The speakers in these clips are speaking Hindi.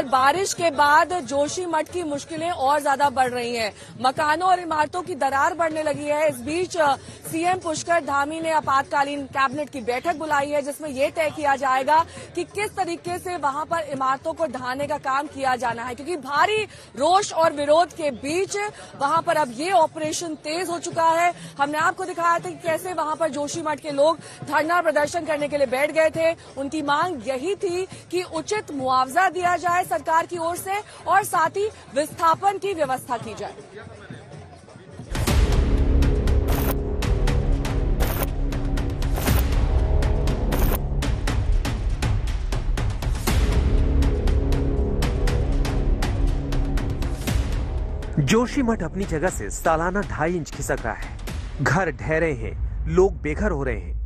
बारिश के बाद जोशीमठ की मुश्किलें और ज्यादा बढ़ रही हैं। मकानों और इमारतों की दरार बढ़ने लगी है। इस बीच सीएम पुष्कर धामी ने आपातकालीन कैबिनेट की बैठक बुलाई है, जिसमें यह तय किया जाएगा कि किस तरीके से वहां पर इमारतों को ढहाने का काम किया जाना है, क्योंकि भारी रोष और विरोध के बीच वहां पर अब ये ऑपरेशन तेज हो चुका है। हमने आपको दिखाया था कि कैसे वहां पर जोशीमठ के लोग धरना प्रदर्शन करने के लिए बैठ गए थे। उनकी मांग यही थी कि उचित मुआवजा दिया जाए सरकार की ओर से और साथ ही विस्थापन की व्यवस्था की जाए। जोशीमठ अपनी जगह से सालाना 2.5 इंच खिसक रहा है। घर ढह रहे हैं, लोग बेघर हो रहे हैं।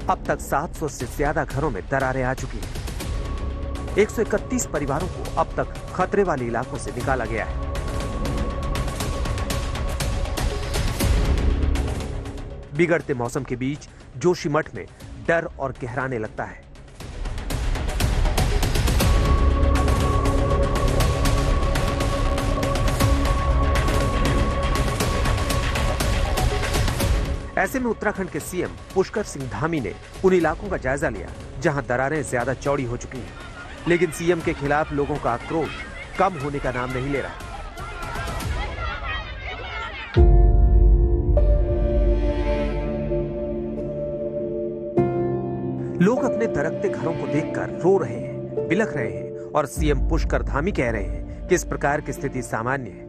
अब तक 700 से ज्यादा घरों में दरारें आ चुकी हैं। 131 परिवारों को अब तक खतरे वाले इलाकों से निकाला गया है। बिगड़ते मौसम के बीच जोशीमठ में डर और गहराने लगता है। ऐसे में उत्तराखंड के सीएम पुष्कर सिंह धामी ने उन इलाकों का जायजा लिया जहां दरारें ज्यादा चौड़ी हो चुकी हैं, लेकिन सीएम के खिलाफ लोगों का आक्रोश कम होने का नाम नहीं ले रहा। लोग अपने दरकते घरों को देखकर रो रहे हैं, बिलख रहे हैं और सीएम पुष्कर धामी कह रहे हैं कि इस प्रकार की स्थिति सामान्य है।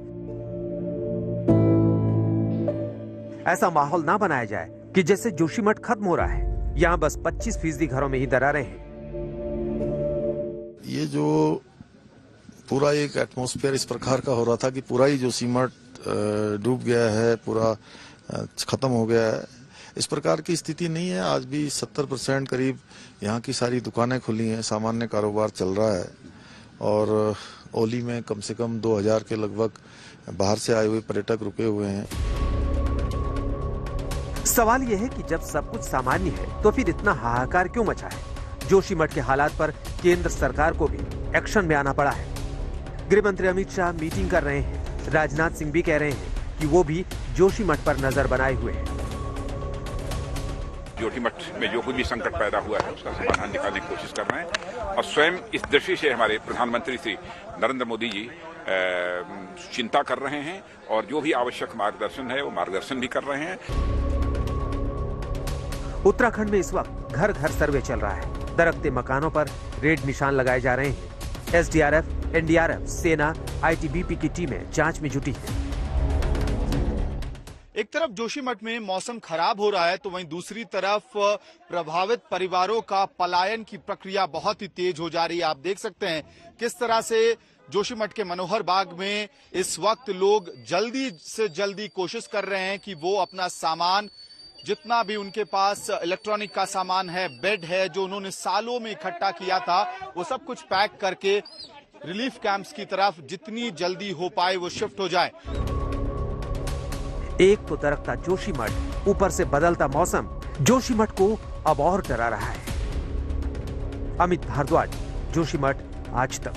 ऐसा माहौल ना बनाया जाए कि जैसे जोशीमठ खत्म हो रहा है। यहाँ बस 25% घरों में ही दरारें हैं। ये जो पूरा एक एटमॉस्फेयर इस प्रकार का हो रहा था कि पूरा ही जोशीमठ डूब गया है, पूरा खत्म हो गया है, इस प्रकार की स्थिति नहीं है। आज भी 70% करीब यहाँ की सारी दुकानें खुली हैं, सामान्य कारोबार चल रहा है और ओली में कम से कम 2000 के लगभग बाहर से आए हुए पर्यटक रुके हुए हैं। सवाल यह है कि जब सब कुछ सामान्य है तो फिर इतना हाहाकार क्यों मचा है। जोशीमठ के हालात पर केंद्र सरकार को भी एक्शन में आना पड़ा है। गृह मंत्री अमित शाह मीटिंग कर रहे हैं। राजनाथ सिंह भी कह रहे हैं कि वो भी जोशीमठ पर नजर बनाए हुए हैं। जोशीमठ में जो कुछ भी संकट पैदा हुआ है उसका समाधान निकालने की कोशिश कर रहे हैं और स्वयं इस दृष्टि से हमारे प्रधानमंत्री श्री नरेंद्र मोदी जी चिंता कर रहे हैं और जो भी आवश्यक मार्गदर्शन है वो मार्गदर्शन भी कर रहे हैं। उत्तराखंड में इस वक्त घर घर सर्वे चल रहा है। दरकते मकानों पर रेड निशान लगाए जा रहे हैं। एसडीआरएफ, एनडीआरएफ, सेना, आईटीबीपी की टीमें जांच में जुटी हैं। एक तरफ जोशीमठ में मौसम खराब हो रहा है तो वहीं दूसरी तरफ प्रभावित परिवारों का पलायन की प्रक्रिया बहुत ही तेज हो जा रही है। आप देख सकते हैं किस तरह से जोशीमठ के मनोहर बाग में इस वक्त लोग जल्दी से जल्दी कोशिश कर रहे हैं कि वो अपना सामान, जितना भी उनके पास इलेक्ट्रॉनिक का सामान है, बेड है, जो उन्होंने सालों में इकट्ठा किया था, वो सब कुछ पैक करके रिलीफ कैंप्स की तरफ जितनी जल्दी हो पाए वो शिफ्ट हो जाए। एक तो दरकता जोशीमठ, ऊपर से बदलता मौसम जोशीमठ को अब और डरा रहा है। अमित भारद्वाज, जोशीमठ, आज तक।